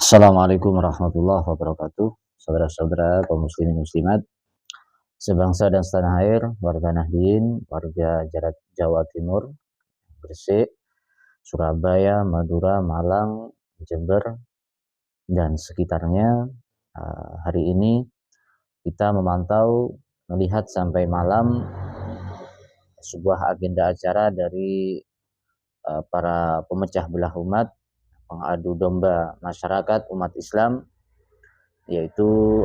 Assalamualaikum warahmatullahi wabarakatuh. Saudara-saudara kaum muslimin muslimat, sebangsa dan setanah air, warga Nahdien, warga Jawa Timur, Gresik, Surabaya, Madura, Malang, Jember, dan sekitarnya. Hari ini kita memantau, melihat sampai malam sebuah agenda acara dari para pemecah belah umat, pengadu domba masyarakat umat Islam, yaitu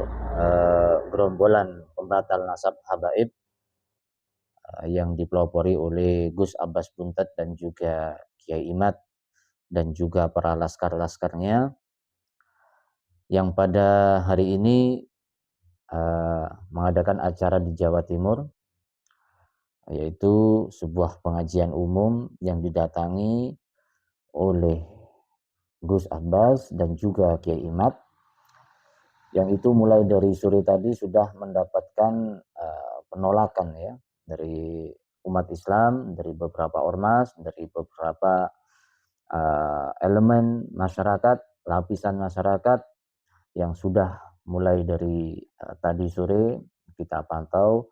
gerombolan pembatal nasab habaib yang dipelopori oleh Gus Abbas Buntet dan juga Kiai Imad dan juga para laskar-laskarnya, yang pada hari ini mengadakan acara di Jawa Timur, yaitu sebuah pengajian umum yang didatangi oleh Gus Abbas dan juga Kiai Imad, yang itu mulai dari sore tadi sudah mendapatkan penolakan ya dari umat Islam, dari beberapa ormas, dari beberapa elemen masyarakat, lapisan masyarakat yang sudah mulai dari tadi sore kita pantau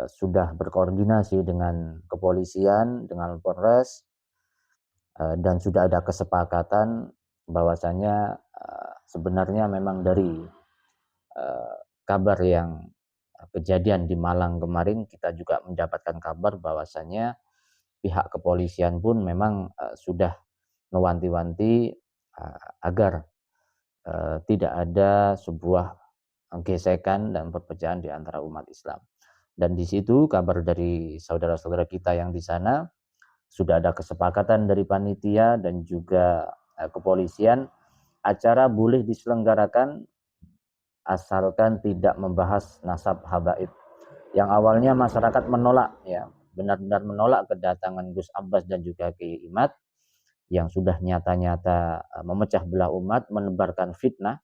sudah berkoordinasi dengan kepolisian, dengan Polres, dan sudah ada kesepakatan bahwasanya sebenarnya memang dari kabar yang kejadian di Malang kemarin, kita juga mendapatkan kabar bahwasanya pihak kepolisian pun memang sudah mewanti-wanti agar tidak ada sebuah gesekan dan perpecahan di antara umat Islam. Dan di situ kabar dari saudara-saudara kita yang di sana, sudah ada kesepakatan dari panitia dan juga kepolisian, acara boleh diselenggarakan asalkan tidak membahas nasab habaib. Yang awalnya masyarakat menolak ya, benar-benar menolak kedatangan Gus Abbas dan juga Kiai Imad yang sudah nyata-nyata memecah belah umat, menebarkan fitnah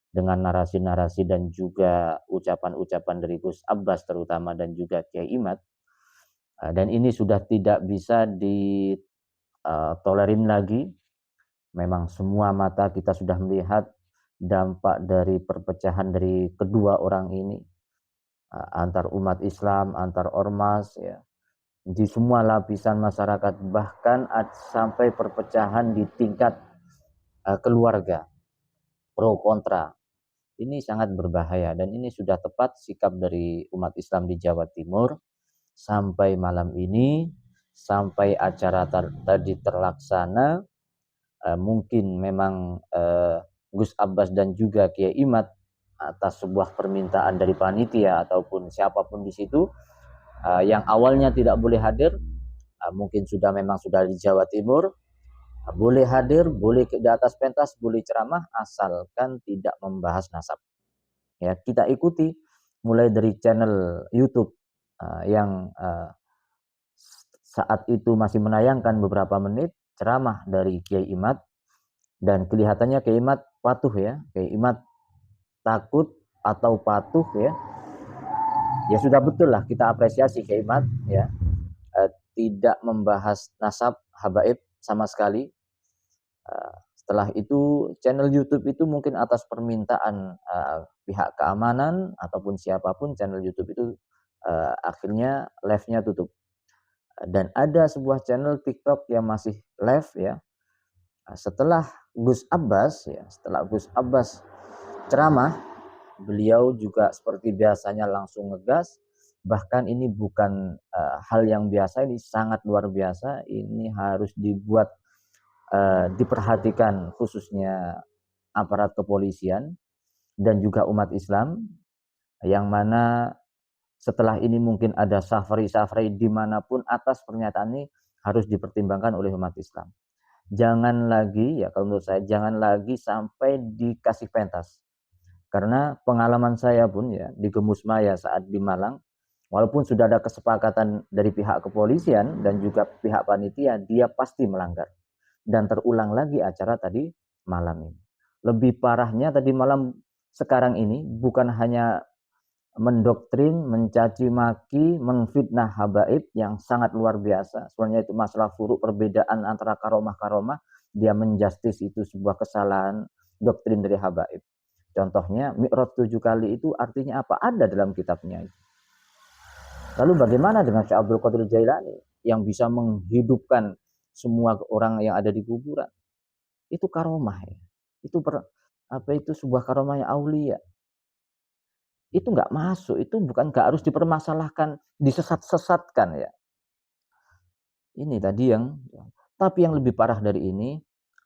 dengan narasi-narasi dan juga ucapan-ucapan dari Gus Abbas terutama dan juga Kiai Imad. Dan ini sudah tidak bisa ditolerin lagi. Memang semua mata kita sudah melihat dampak dari perpecahan dari kedua orang ini, antar umat Islam, antar ormas ya, di semua lapisan masyarakat, bahkan sampai perpecahan di tingkat keluarga, pro kontra. Ini sangat berbahaya dan ini sudah tepat sikap dari umat Islam di Jawa Timur. Sampai malam ini, sampai acara tadi terlaksana, mungkin memang Gus Abbas dan juga Kiai Imad atas sebuah permintaan dari panitia ataupun siapapun di situ yang awalnya tidak boleh hadir, mungkin memang sudah di Jawa Timur, boleh hadir, boleh di atas pentas, boleh ceramah, asalkan tidak membahas nasab. Ya, kita ikuti mulai dari channel YouTube yang saat itu masih menayangkan beberapa menit ceramah dari Kiai Imad, dan kelihatannya Kiai Imad patuh ya, Kiai Imad takut atau patuh ya. Ya sudah betul lah, kita apresiasi Kiai Imad ya, tidak membahas nasab habaib sama sekali. Setelah itu channel YouTube itu mungkin atas permintaan pihak keamanan ataupun siapapun, channel YouTube itu akhirnya live-nya tutup. Dan ada sebuah channel TikTok yang masih live ya. Setelah Gus Abbas ya, setelah Gus Abbas ceramah, beliau juga seperti biasanya langsung ngegas. Bahkan ini bukan hal yang biasa, ini sangat luar biasa. Ini harus dibuat diperhatikan khususnya aparat kepolisian dan juga umat Islam, yang mana setelah ini mungkin ada safari-safari dimanapun, atas pernyataan ini harus dipertimbangkan oleh umat Islam. Jangan lagi ya, kalau menurut saya jangan lagi sampai dikasih pentas. Karena pengalaman saya pun ya di Gemus Maya saat di Malang, walaupun sudah ada kesepakatan dari pihak kepolisian dan juga pihak panitia, dia pasti melanggar. Dan terulang lagi acara tadi malam ini. Lebih parahnya tadi malam, sekarang ini bukan hanya mendoktrin, mencaci maki, menfitnah habaib yang sangat luar biasa. Sebenarnya itu masalah furuk, perbedaan antara karomah-karomah. Dia menjustis itu sebuah kesalahan. doktrin dari habaib. Contohnya Mi'raj 7 kali itu artinya apa? Ada dalam kitabnya. Lalu bagaimana dengan Syekh Abdul Qadir Jailani yang bisa menghidupkan semua orang yang ada di kuburan? Itu karomah ya. Itu sebuah karomahnya aulia. Itu nggak masuk, itu bukan nggak harus dipermasalahkan, disesat-sesatkan ya. Ini tadi tapi yang lebih parah dari ini,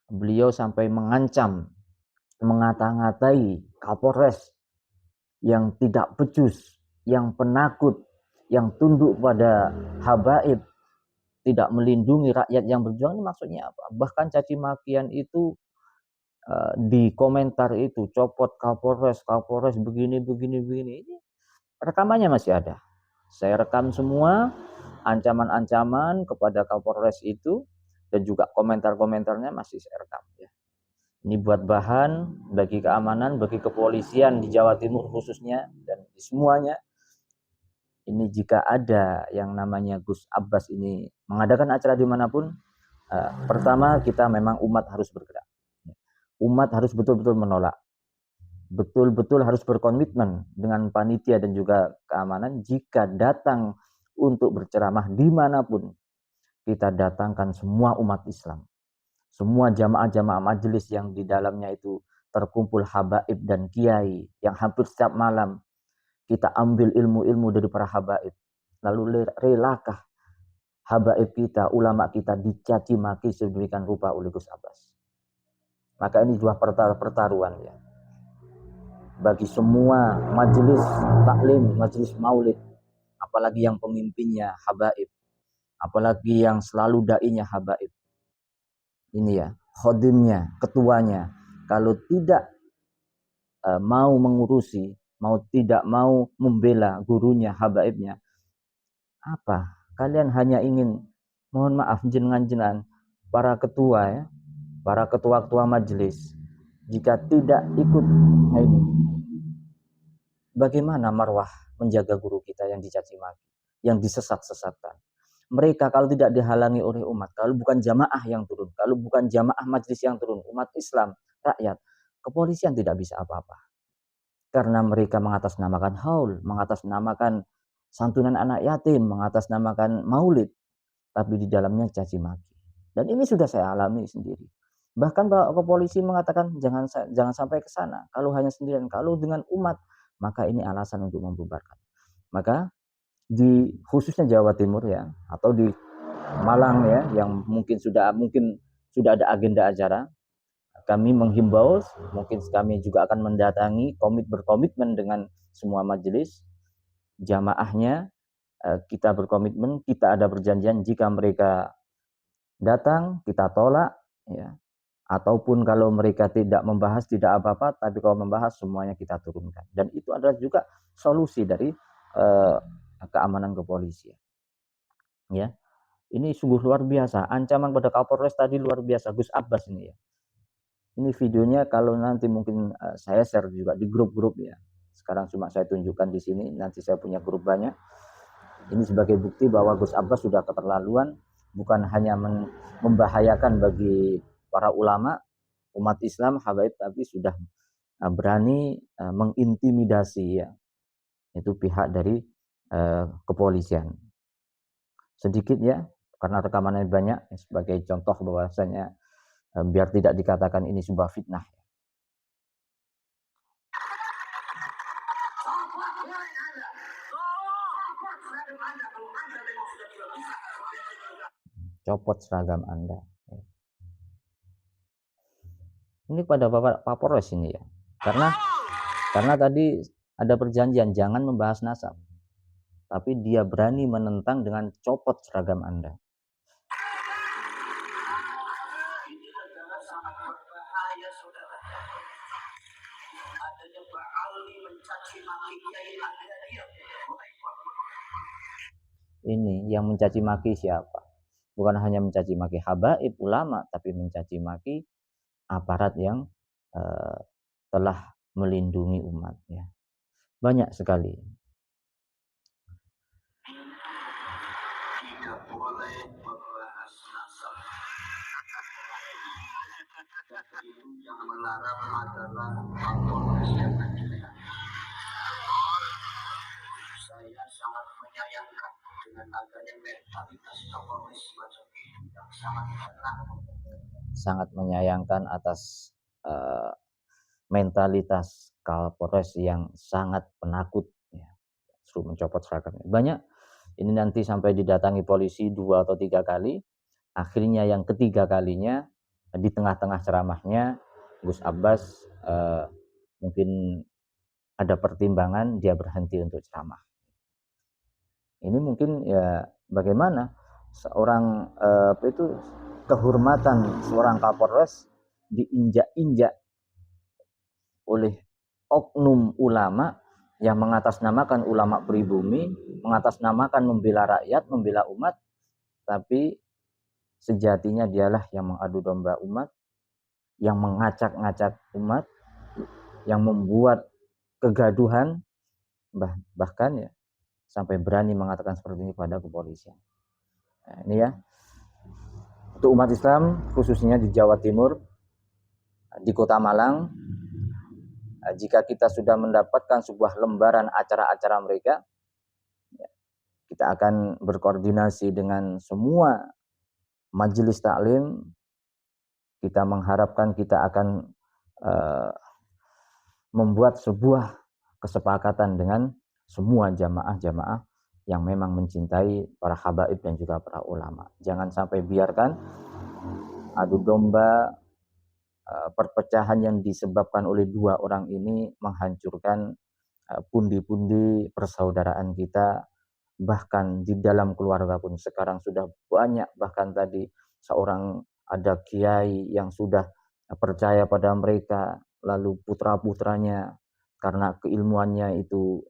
beliau sampai mengancam, mengata-ngatai Kapolres yang tidak becus, yang penakut, yang tunduk pada habaib, tidak melindungi rakyat yang berjuang. Ini maksudnya apa? Bahkan caci makian itu di komentar itu, copot Kapolres begini begini begini. Ini rekamannya masih ada. Saya rekam semua ancaman-ancaman kepada Kapolres itu dan juga komentar-komentarnya masih saya rekam ya. Ini buat bahan bagi keamanan, bagi kepolisian di Jawa Timur khususnya dan di semuanya. Ini jika ada yang namanya Gus Abbas ini mengadakan acara dimanapun, pertama kita memang umat harus bergerak. Umat harus betul-betul menolak. Betul-betul harus berkomitmen dengan panitia dan juga keamanan. Jika datang untuk berceramah dimanapun, kita datangkan semua umat Islam. Semua jamaah-jamaah majelis yang di dalamnya itu terkumpul habaib dan kiai yang hampir setiap malam kita ambil ilmu-ilmu dari para habaib. Lalu relakah habaib kita, ulama kita dicaci maki sedemikian rupa oleh Gus Abbas? Maka ini dua pertaruhan ya. Bagi semua majelis taklim, majelis maulid, apalagi yang pemimpinnya habaib, apalagi yang selalu dai-nya habaib. Ini ya, khodimnya, ketuanya, kalau tidak mau mengurusi, tidak mau membela gurunya, habaibnya, apa? Kalian hanya ingin, mohon maaf jenengan-jenengan, para ketua ya, para ketua-ketua majelis, jika tidak ikut, nah ini, bagaimana marwah menjaga guru kita yang dicaci maki, yang disesat-sesatkan? Mereka kalau tidak dihalangi oleh umat, kalau bukan jamaah yang turun, kalau bukan jamaah majelis yang turun, umat Islam, rakyat, kepolisian tidak bisa apa-apa. Karena mereka mengatasnamakan haul, mengatasnamakan santunan anak yatim, mengatasnamakan maulid, tapi di dalamnya caci maki. Dan ini sudah saya alami sendiri. Bahkan Pak Polisi mengatakan jangan sampai ke sana. Kalau hanya sendirian, kalau dengan umat, maka ini alasan untuk membubarkan. Maka di khususnya Jawa Timur ya, atau di Malang ya, yang mungkin sudah ada agenda acara, kami menghimbau, mungkin kami juga akan mendatangi, berkomitmen dengan semua majelis, jamaahnya, kita berkomitmen, kita ada perjanjian jika mereka datang, kita tolak, ya. Ataupun kalau mereka tidak membahas, tidak apa-apa, tapi kalau membahas semuanya kita turunkan. Dan itu adalah juga solusi dari keamanan kepolisian. Ya, ini sungguh luar biasa. Ancaman pada Kapolres tadi luar biasa, Gus Abbas ini ya. Ini videonya kalau nanti mungkin saya share juga di grup-grup ya. Sekarang cuma saya tunjukkan di sini, nanti saya punya grup banyak. Ini sebagai bukti bahwa Gus Abbas sudah keterlaluan, bukan hanya membahayakan bagi para ulama, umat Islam, habaib, tapi sudah berani mengintimidasi ya. Itu pihak dari kepolisian. Sedikit ya, karena rekamannya banyak, sebagai contoh bahwasanya biar tidak dikatakan ini sebuah fitnah. Copot seragam Anda. Ini pada Pak Polres ini ya. Karena tadi ada perjanjian jangan membahas nasab. Tapi dia berani menentang dengan copot seragam Anda. Ini yang mencaci maki siapa? Bukan hanya mencaci maki habaib, ulama, tapi mencaci maki aparat yang telah melindungi umat ya. Banyak sekali. Tidak boleh membahas nasab. Itu yang adalah Kapolres yang saya sangat menyayangkan dengan adanya mentalitas Kapolres semacam ini yang sangat menakutkan. Sangat menyayangkan atas uh, mentalitas Kapolres yang sangat penakut, ya, suruh mencopot seragamnya. Banyak ini nanti sampai didatangi polisi 2 atau 3 kali, akhirnya yang ketiga kalinya di tengah-tengah ceramahnya Gus Abbas mungkin ada pertimbangan dia berhenti untuk ceramah. Ini mungkin ya bagaimana seorang kehormatan seorang Kapolres diinjak-injak oleh oknum ulama yang mengatasnamakan ulama pribumi, mengatasnamakan membela rakyat, membela umat, tapi sejatinya dialah yang mengadu domba umat, yang mengacak-ngacak umat, yang membuat kegaduhan, bahkan ya sampai berani mengatakan seperti ini pada kepolisian. Nah, ini ya, untuk umat Islam khususnya di Jawa Timur, di Kota Malang, jika kita sudah mendapatkan sebuah lembaran acara-acara mereka, kita akan berkoordinasi dengan semua majelis taklim. Kita mengharapkan kita akan membuat sebuah kesepakatan dengan semua jamaah-jamaah yang memang mencintai para habaib dan juga para ulama. Jangan sampai biarkan adu domba, perpecahan yang disebabkan oleh 2 orang ini menghancurkan pundi-pundi persaudaraan kita. Bahkan di dalam keluarga pun sekarang sudah banyak, bahkan tadi seorang ada kiai yang sudah percaya pada mereka, lalu putra-putranya karena keilmuannya itu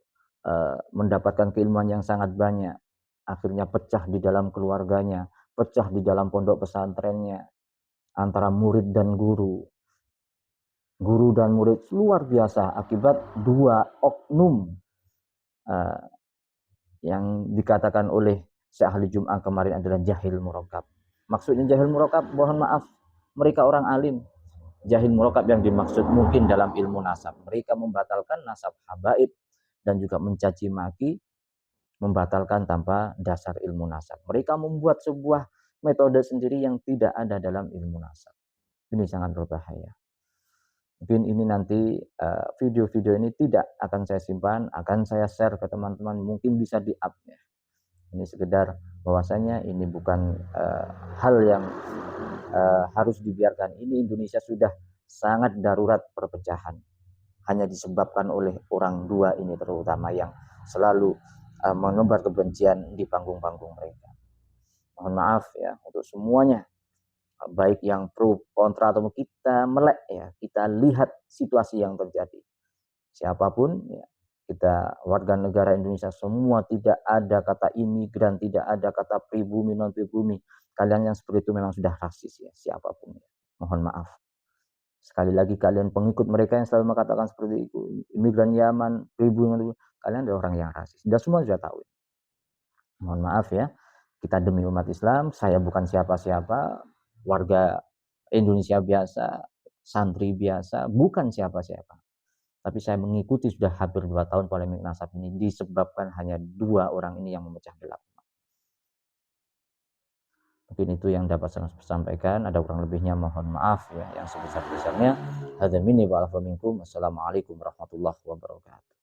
mendapatkan keilmuan yang sangat banyak, akhirnya pecah di dalam keluarganya, pecah di dalam pondok pesantrennya, antara murid dan guru dan murid luar biasa akibat 2 oknum yang dikatakan oleh Syekh Ahli Jum'ah kemarin adalah jahil murakkab. Maksudnya jahil murakkab, mohon maaf, mereka orang alim. Jahil murakkab yang dimaksud mungkin dalam ilmu nasab. Mereka membatalkan nasab habaib dan juga mencaci maki, membatalkan tanpa dasar ilmu nasab. Mereka membuat sebuah metode sendiri yang tidak ada dalam ilmu nasab. Ini sangat berbahaya. Mungkin ini nanti video-video ini tidak akan saya simpan, akan saya share ke teman-teman, mungkin bisa di-up ya. Ini sekedar bahwasanya ini bukan hal yang harus dibiarkan. Ini Indonesia sudah sangat darurat perpecahan. Hanya disebabkan oleh orang 2 ini terutama yang selalu menebar kebencian di panggung-panggung mereka. Mohon maaf ya untuk semuanya, baik yang pro kontra atau kita melek ya, kita lihat situasi yang terjadi. Siapapun ya, kita warga negara Indonesia semua, tidak ada kata imigran, tidak ada kata pribumi non pribumi. Kalian yang seperti itu memang sudah rasis ya, siapapun ya. Mohon maaf. Sekali lagi kalian pengikut mereka yang selalu mengatakan seperti itu, imigran Yaman, pribumi, kalian adalah orang yang rasis. Sudah semua sudah tahu. Mohon maaf ya. Kita demi umat Islam, saya bukan siapa-siapa, warga Indonesia biasa, santri biasa, bukan siapa-siapa. Tapi saya mengikuti sudah hampir 2 tahun polemik nasab ini disebabkan hanya 2 orang ini yang memecah belah. Mungkin itu yang dapat saya sampaikan. Ada kurang lebihnya mohon maaf ya, yang sebesar-besarnya. Hadzal minni wa afa minkum. Assalamualaikum warahmatullahi wabarakatuh.